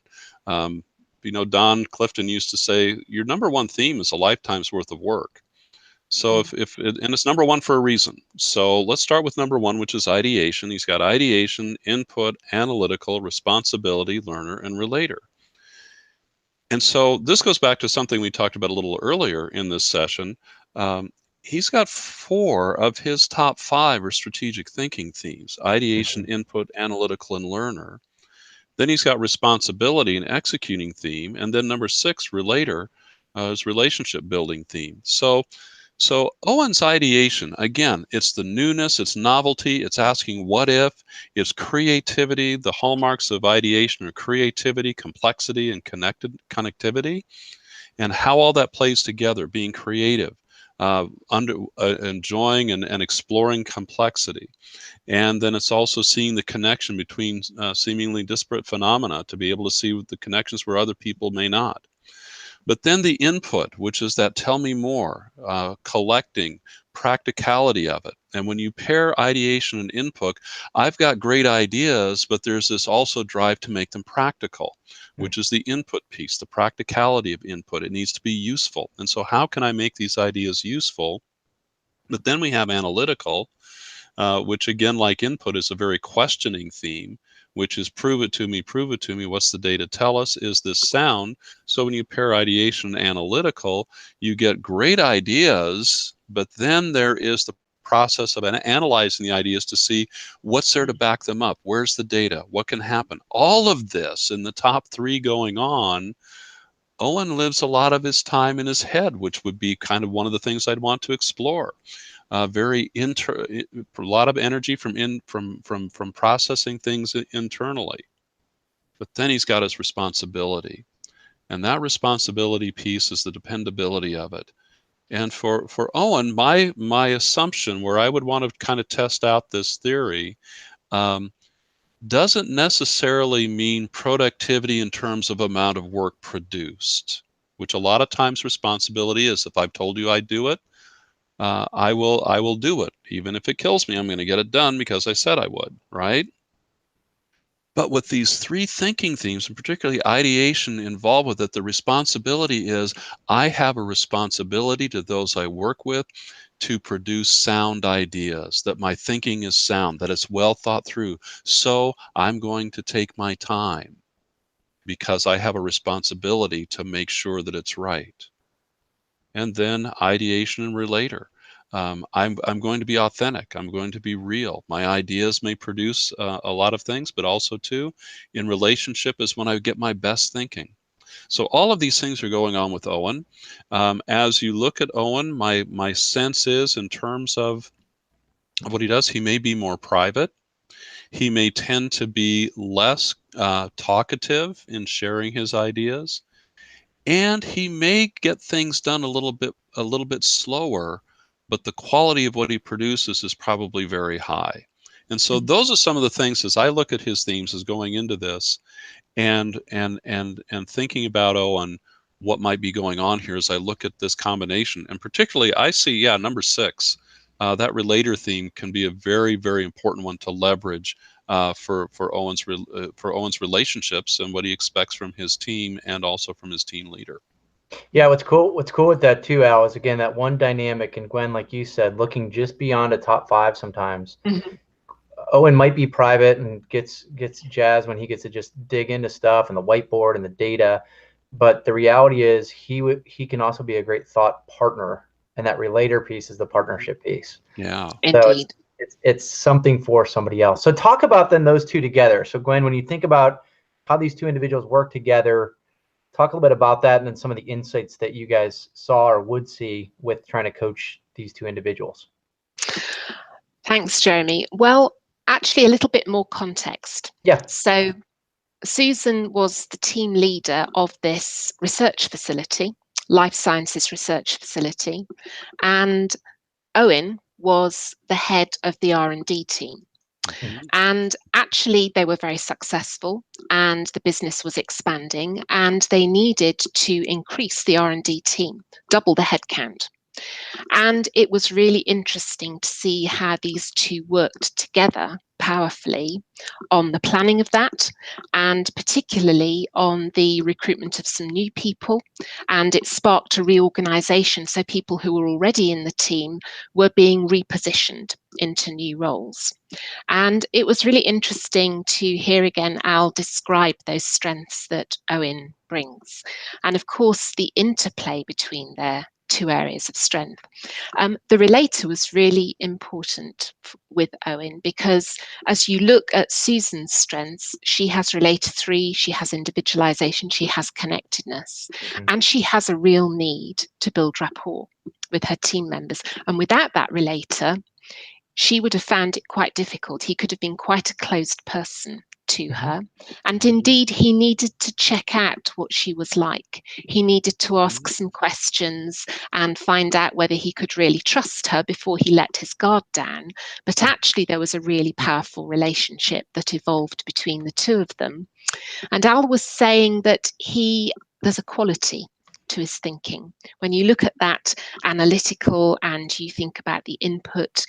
Don Clifton used to say, your number 1 theme is a lifetime's worth of work. So and it's number 1 for a reason. So let's start with number 1, which is ideation. He's got ideation, input, analytical, responsibility, learner, and relator. And so this goes back to something we talked about a little earlier in this session. He's got 4 of his top 5 are strategic thinking themes: ideation, input, analytical, and learner. Then he's got responsibility and executing theme. And then number 6, relator, is relationship building theme. So Owen's ideation, again, it's the newness, it's novelty, it's asking what if, it's creativity. The hallmarks of ideation are creativity, complexity, and connectivity, and how all that plays together, being creative, enjoying and exploring complexity. And then it's also seeing the connection between seemingly disparate phenomena to be able to see the connections where other people may not. But then the input, which is that tell me more, collecting, practicality of it. And when you pair ideation and input, I've got great ideas, but there's this also drive to make them practical, which is the input piece, the practicality of input. It needs to be useful. And so how can I make these ideas useful? But then we have analytical, which again, like input, is a very questioning theme, which is prove it to me, what's the data tell us, is this sound? So when you pair ideation and analytical, you get great ideas, but then there is the process of analyzing the ideas to see what's there to back them up, where's the data, what can happen. All of this in the top 3 going on. Owen lives a lot of his time in his head, which would be kind of one of the things I'd want to explore. A lot of energy from processing things internally. But then he's got his responsibility, and that responsibility piece is the dependability of it. And for Owen, my assumption, where I would want to kind of test out this theory, doesn't necessarily mean productivity in terms of amount of work produced, which a lot of times responsibility is, if I've told you I'd do it, I will do it. Even if it kills me, I'm going to get it done because I said I would, right? But with these 3 thinking themes, and particularly ideation involved with it, the responsibility is I have a responsibility to those I work with to produce sound ideas, that my thinking is sound, that it's well thought through. So I'm going to take my time because I have a responsibility to make sure that it's right. And then ideation and relator. I'm going to be authentic. I'm going to be real. My ideas may produce a lot of things, but also too, in relationship is when I get my best thinking. So all of these things are going on with Owen. As you look at Owen, my sense is, in terms of what he does, he may be more private. He may tend to be less talkative in sharing his ideas. And he may get things done a little bit slower, but the quality of what he produces is probably very high. And so those are some of the things, as I look at his themes as going into this, and thinking about Owen, what might be going on here as I look at this combination. And particularly I see, number 6, that relator theme can be a very, very important one to leverage for Owen's relationships and what he expects from his team and also from his team leader.
Yeah, what's cool with that too, Al, is again that one dynamic, and Gwen, like you said, looking just beyond a top 5 sometimes.
Mhm.
Owen might be private and gets jazzed when he gets to just dig into stuff and the whiteboard and the data, but the reality is he can also be a great thought partner, and that relator piece is the partnership piece.
Yeah.
So
Indeed.
it's something for somebody else. So talk about then those two together. So Gwen, when you think about how these two individuals work together, talk a little bit about that and then some of the insights that you guys saw or would see with trying to coach these two individuals.
Thanks, Jeremy. Well, actually, a little bit more context.
Yeah.
So Susan was the team leader of this research facility, life sciences research facility, and Owen was the head of the R&D team. And actually, they were very successful, and the business was expanding, and they needed to increase the R&D team, double the headcount. And it was really interesting to see how these two worked together powerfully on the planning of that, and particularly on the recruitment of some new people. And it sparked a reorganization. So people who were already in the team were being repositioned into new roles. And it was really interesting to hear again Al describe those strengths that Owen brings. And of course, the interplay between their two areas of strength. The relator was really important with Owen because as you look at Susan's strengths, she has relator 3, she has individualization, she has connectedness, and she has a real need to build rapport with her team members. And without that relator, she would have found it quite difficult. He could have been quite a closed person to her. And indeed, he needed to check out what she was like. He needed to ask some questions and find out whether he could really trust her before he let his guard down. But actually, there was a really powerful relationship that evolved between the two of them. And Al was saying that there's a quality to his thinking. When you look at that analytical and you think about the input,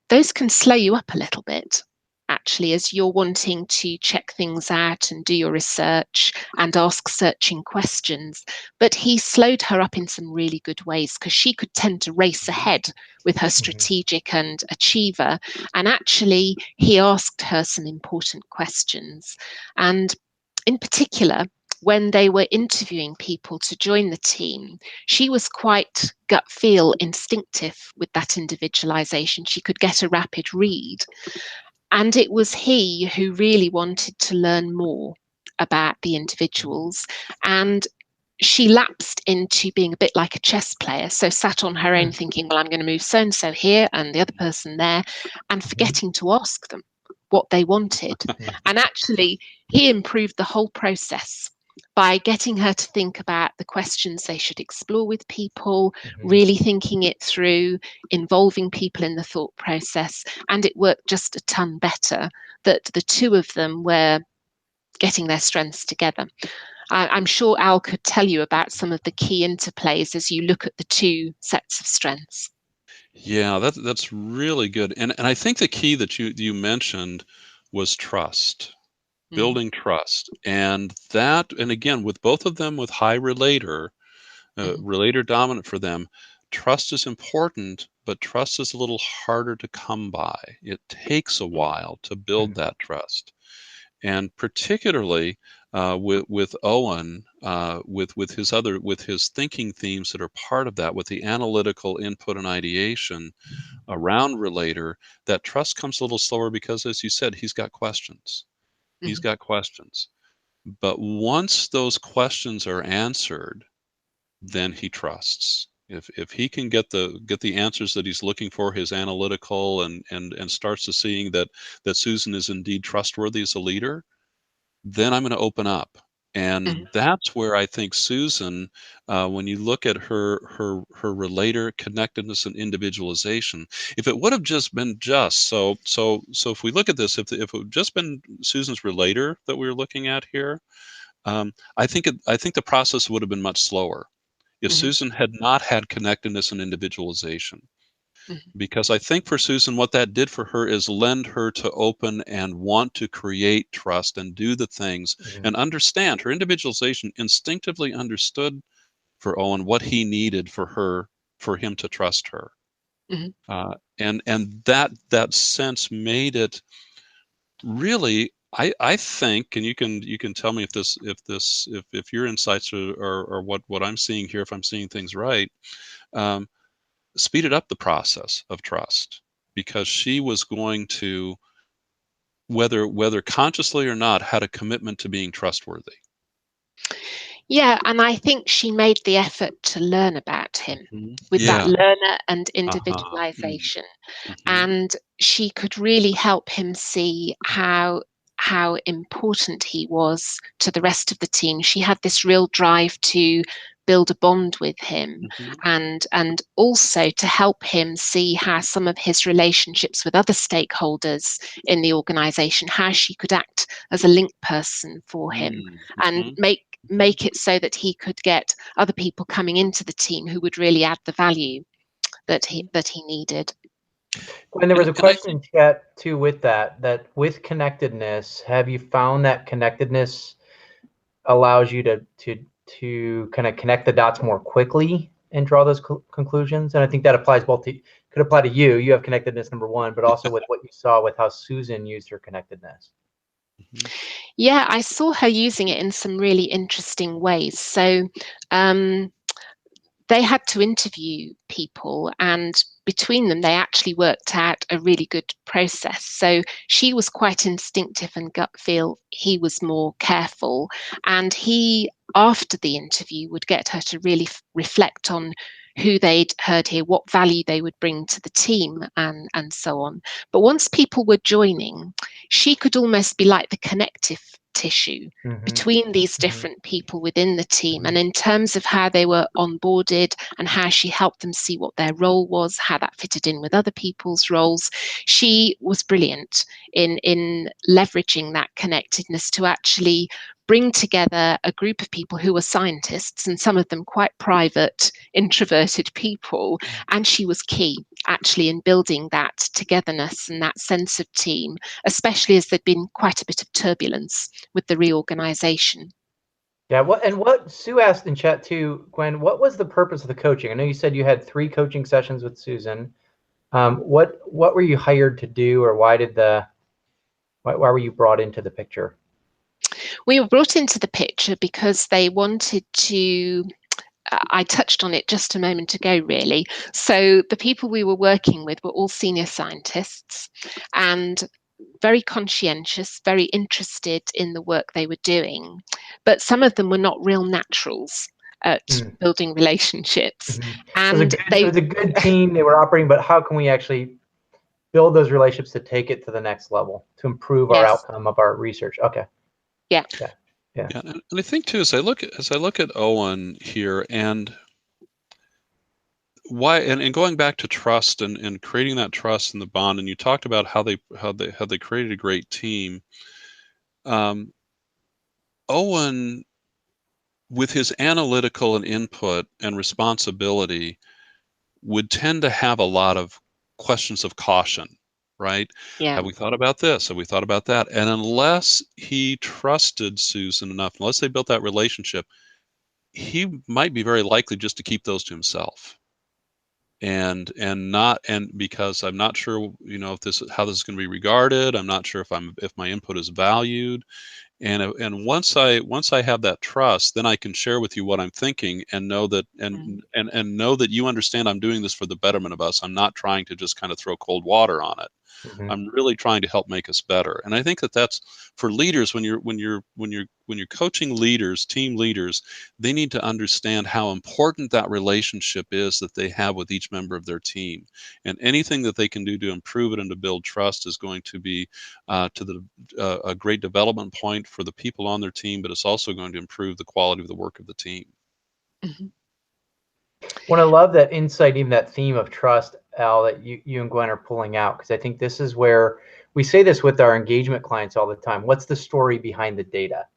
those can slow you up a little bit, actually, as you're wanting to check things out and do your research and ask searching questions. But he slowed her up in some really good ways because she could tend to race ahead with her strategic and achiever. And actually, he asked her some important questions. And in particular, when they were interviewing people to join the team, she was quite gut feel instinctive with that individualization. She could get a rapid read. And it was he who really wanted to learn more about the individuals. And she lapsed into being a bit like a chess player. So sat on her own thinking, well, I'm going to move so-and-so here and the other person there, and forgetting to ask them what they wanted. And actually, he improved the whole process by getting her to think about the questions they should explore with people, really thinking it through, involving people in the thought process. And it worked just a ton better that the two of them were getting their strengths together. I'm sure Al could tell you about some of the key interplays as you look at the two sets of strengths.
Yeah, that's really good. And I think the key that you mentioned was trust. Building trust. And again, with both of them with high relator dominant for them, trust is important, but trust is a little harder to come by. It takes a while to build that trust. And particularly with Owen, with his thinking themes that are part of that, with the analytical input and ideation around relator, that trust comes a little slower because, as you said, he's got questions. He's got questions. But once those questions are answered, then he trusts. If he can get the answers that he's looking for, his analytical, and starts to seeing that Susan is indeed trustworthy as a leader, then I'm going to open up. And that's where I think Susan, when you look at her relator connectedness and individualization, if it would have just been so if we look at this, if it would just been Susan's relator that we were looking at here, I think the process would have been much slower if Susan had not had connectedness and individualization. Because I think for Susan, what that did for her is lend her to open and want to create trust and do the things and understand. Her individualization instinctively understood for Owen, what he needed for him to trust her. And that sense made it really, I think, and you can tell me if your insights are what I'm seeing here, if I'm seeing things right, speeded up the process of trust, because she was going to, whether consciously or not, had a commitment to being trustworthy.
Yeah, and I think she made the effort to learn about him with that learner and individualization. And she could really help him see how important he was to the rest of the team. She had this real drive to build a bond with him, and also to help him see how some of his relationships with other stakeholders in the organization, how she could act as a link person for him, and make it so that he could get other people coming into the team who would really add the value that he needed.
And there was a question in chat too with that with connectedness, have you found that connectedness allows you to kind of connect the dots more quickly and draw those conclusions? And I think that applies could apply to you. You have connectedness number one, but also with what you saw with how Susan used her connectedness.
Yeah, I saw her using it in some really interesting ways. So they had to interview people, and between them, they actually worked out a really good process. So she was quite instinctive and gut feel. He was more careful. And he, after the interview, would get her to really reflect on who they'd heard here, what value they would bring to the team, and so on. But once people were joining, she could almost be like the connective tissue between these different people within the team. And in terms of how they were onboarded and how she helped them see what their role was, how that fitted in with other people's roles, she was brilliant in leveraging that connectedness to actually bring together a group of people who were scientists, and some of them quite private, introverted people. And she was key actually in building that togetherness and that sense of team, especially as there'd been quite a bit of turbulence with the reorganization.
Yeah, what Sue asked in chat too, Gwen, what was the purpose of the coaching? I know you said you had 3 coaching sessions with Susan. What were you hired to do, or why were you brought into the picture?
We were brought into the picture because they wanted to, I touched on it just a moment ago, really. So the people we were working with were all senior scientists and very conscientious, very interested in the work they were doing. But some of them were not real naturals at building relationships. And
it was a good team. They were operating, but how can we actually build those relationships to take it to the next level, to improve our outcome of our research? Okay.
Yeah.
And I think too, as I look at Owen here, and why, and going back to trust and creating that trust and the bond, and you talked about how they created a great team. Owen, with his analytical and input and responsibility, would tend to have a lot of questions of caution, right?
Yeah.
Have we thought about this? Have we thought about that? And unless he trusted Susan enough, unless they built that relationship, he might be very likely just to keep those to himself. And because I'm not sure, if how this is going to be regarded. I'm not sure if my input is valued. And once I have that trust, then I can share with you what I'm thinking, and know that and know that you understand I'm doing this for the betterment of us. I'm not trying to just kind of throw cold water on it. I'm really trying to help make us better. And I think that's for leaders, when you're coaching leaders, team leaders, they need to understand how important that relationship is that they have with each member of their team. And anything that they can do to improve it and to build trust is going to be a great development point for the people on their team, but it's also going to improve the quality of the work of the team.
Well, I love that insight, even that theme of trust, Al, that you and Gwen are pulling out, because I think this is where we say this with our engagement clients all the time. What's the story behind the data?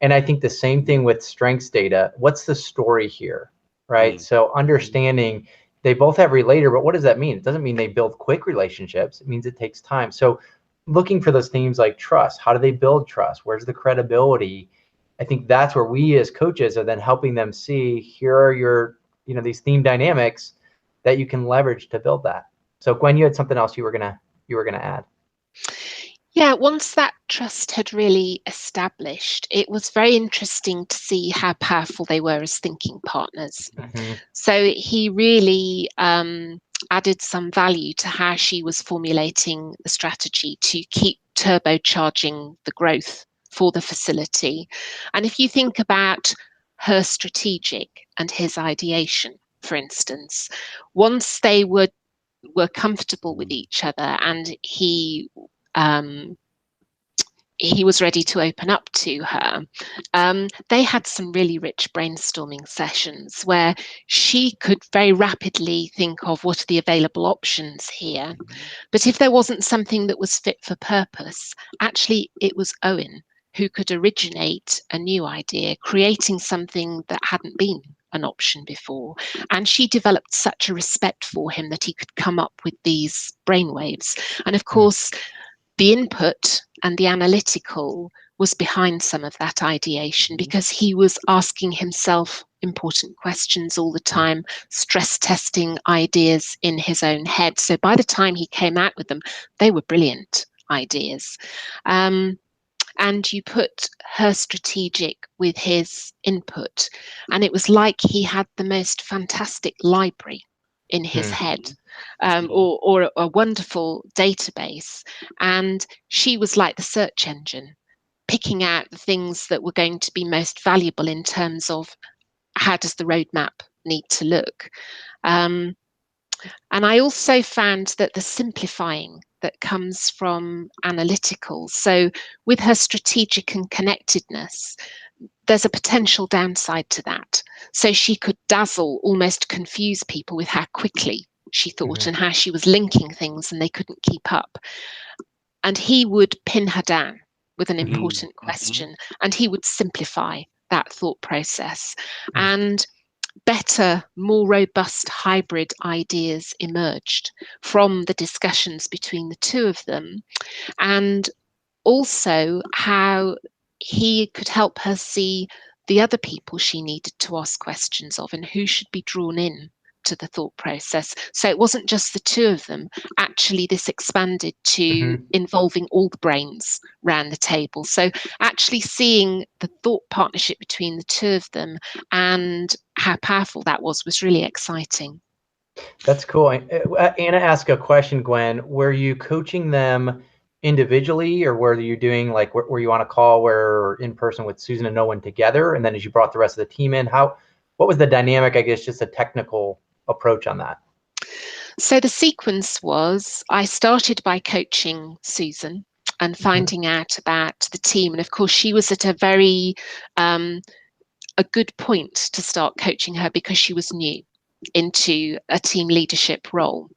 And I think the same thing with strengths data. What's the story here, right? So understanding they both have relator, but what does that mean? It doesn't mean they build quick relationships. It means it takes time. So looking for those themes like trust. How do they build trust? Where's the credibility? I think that's where we as coaches are then helping them see, here are your, these theme dynamics that you can leverage to build that. So Gwen, you had something else you were gonna add.
Yeah, once that trust had really established, it was very interesting to see how powerful they were as thinking partners.
Mm-hmm.
So he really added some value to how she was formulating the strategy to keep turbocharging the growth for the facility. And if you think about her strategic and his ideation, for instance, once they were comfortable with each other and he was ready to open up to her, they had some really rich brainstorming sessions where she could very rapidly think of what are the available options here. But if there wasn't something that was fit for purpose, actually it was Owen who could originate a new idea, creating something that hadn't been an option before. And she developed such a respect for him that he could come up with these brainwaves. And of course, the input and the analytical was behind some of that ideation, because he was asking himself important questions all the time, stress testing ideas in his own head. So by the time he came out with them, they were brilliant ideas. And you put her strategic with his input, and it was like he had the most fantastic library in his head, or a wonderful database. And she was like the search engine, picking out the things that were going to be most valuable in terms of how does the roadmap need to look. And I also found that the simplifying that comes from analytical, so with her strategic and connectedness, there's a potential downside to that. So she could dazzle, almost confuse people with how quickly she thought and how she was linking things and they couldn't keep up. And he would pin her down with an important question, and he would simplify that thought process. And better, more robust hybrid ideas emerged from the discussions between the two of them. And also how he could help her see the other people she needed to ask questions of and who should be drawn in to the thought process. So it wasn't just the two of them. Actually, this expanded to involving all the brains around the table. So actually seeing the thought partnership between the two of them and how powerful that was really exciting.
That's cool. Anna asked a question, Gwen. Were you coaching them individually, or were you doing like, were you on a call where in person with Susan and Owen together, and then as you brought the rest of the team in, what was the dynamic, I guess, just a technical approach on that?
So the sequence was, I started by coaching Susan and finding out about the team. And of course, she was at a very, a good point to start coaching her because she was new into a team leadership role.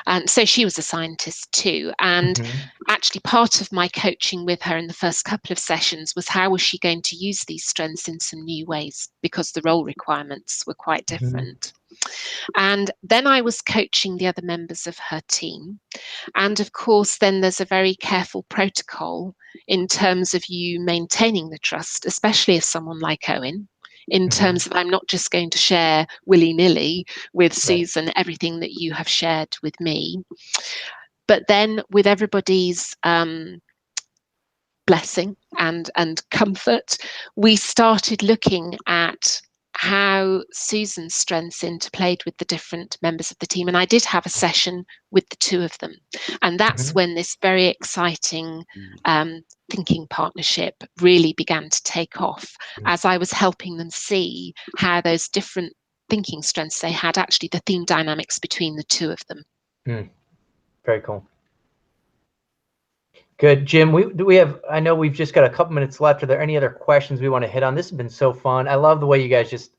And so she was a scientist too. And actually part of my coaching with her in the first couple of sessions was how was she going to use these strengths in some new ways, because the role requirements were quite different. And then I was coaching the other members of her team. And of course, then there's a very careful protocol in terms of you maintaining the trust, especially if someone like Owen, in terms of I'm not just going to share willy-nilly with Susan everything that you have shared with me. But then with everybody's blessing and comfort, we started looking at how Susan's strengths interplayed with the different members of the team. And I did have a session with the two of them. And that's when this very exciting thinking partnership really began to take off, as I was helping them see how those different thinking strengths they had, actually the theme dynamics between the two of them.
Very cool. Good. Jim, I know we've just got a couple minutes left. Are there any other questions we want to hit on? This has been so fun. I love the way you guys just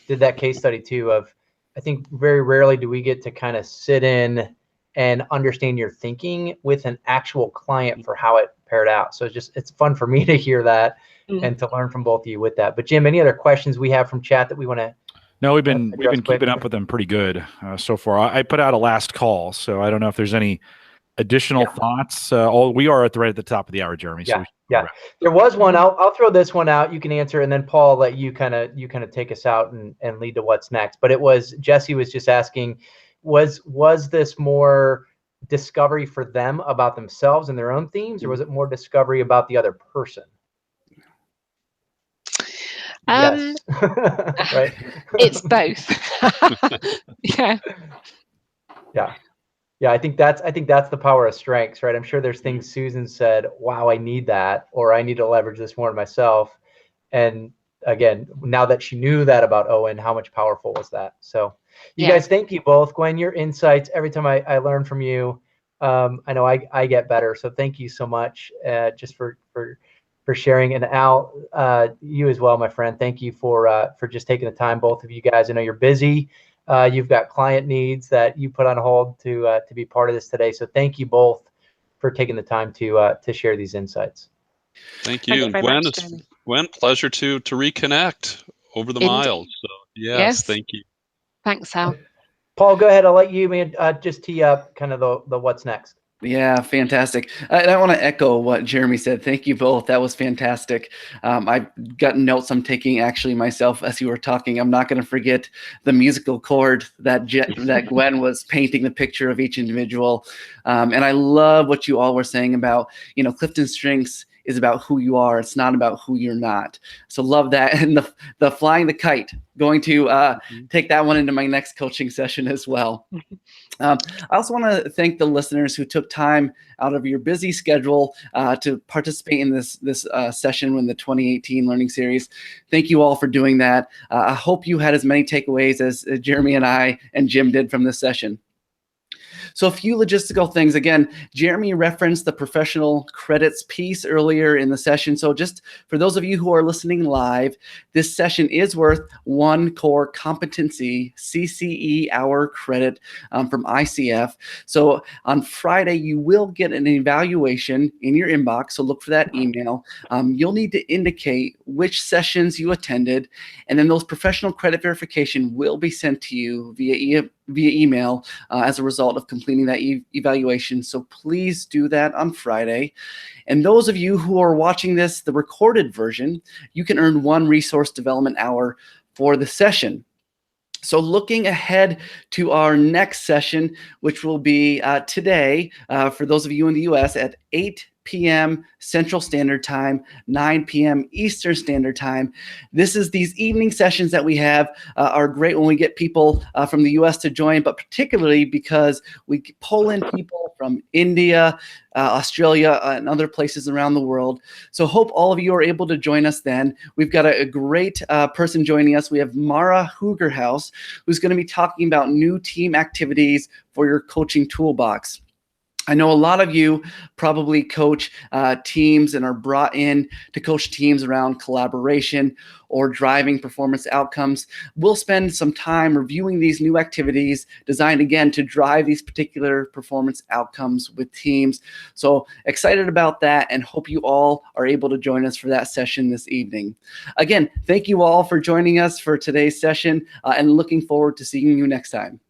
did that case study too, I think very rarely do we get to kind of sit in and understand your thinking with an actual client for how it paired out. So it's fun for me to hear that and to learn from both of you with that. But Jim, any other questions we have from chat that we want to?
No, we've been keeping up with them pretty good so far. I put out a last call, so I don't know if there's any additional thoughts. We are right at the top of the hour, Jeremy. So
Yeah, there was one. I'll throw this one out. You can answer, and then Paul, let you kind of take us out and lead to what's next. But it was Jesse was just asking, was this more discovery for them about themselves and their own themes, or was it more discovery about the other person? Yes. Right.
It's both. Yeah.
Yeah, I think that's the power of strengths, right? I'm sure there's things Susan said, wow, I need that, or I need to leverage this more to myself. And again, now that she knew that about Owen, how much powerful was that? So you guys, thank you both. Gwen, your insights, every time I learn from you, I know I get better. So thank you so much just for sharing. And Al, you as well, my friend. Thank you for just taking the time, both of you guys. I know you're busy. You've got client needs that you put on hold to be part of this today. So thank you both for taking the time to share these insights.
Thank you. And Gwen, pleasure to reconnect over the miles. So yes, thank you.
Thanks, Al.
Paul, go ahead. I'll let you just tee up kind of the what's next.
Yeah, fantastic. And I want to echo what Jeremy said. Thank you both. That was fantastic. I've got notes I'm taking actually myself as you were talking. I'm not going to forget the musical chord that Gwen was painting the picture of each individual. And I love what you all were saying about, Clifton Strengths is about who you are. It's not about who you're not. So love that. And the flying the kite, going to take that one into my next coaching session as well. I also want to thank the listeners who took time out of your busy schedule to participate in this session in the 2018 Learning Series. Thank you all for doing that. I hope you had as many takeaways as Jeremy and I and Jim did from this session. So a few logistical things. Again, Jeremy referenced the professional credits piece earlier in the session. So just for those of you who are listening live, this session is worth 1 core competency CCE hour credit from ICF. So on Friday, you will get an evaluation in your inbox. So look for that email. You'll need to indicate which sessions you attended, and then those professional credit verification will be sent to you via email as a result of completing that evaluation. So please do that on Friday. And those of you who are watching this, the recorded version, you can earn 1 resource development hour for the session. So looking ahead to our next session, which will be today, for those of you in the US at 8 p.m. Central Standard Time, 9 p.m. Eastern Standard Time. This is these evening sessions that we have are great when we get people from the US to join, but particularly because we pull in people from India, Australia, and other places around the world. So hope all of you are able to join us then. We've got a great person joining us. We have Mara Hoogerhouse, who's going to be talking about new team activities for your coaching toolbox. I know a lot of you probably coach teams and are brought in to coach teams around collaboration or driving performance outcomes. We'll spend some time reviewing these new activities designed, again, to drive these particular performance outcomes with teams. So excited about that and hope you all are able to join us for that session this evening. Again, thank you all for joining us for today's session and looking forward to seeing you next time.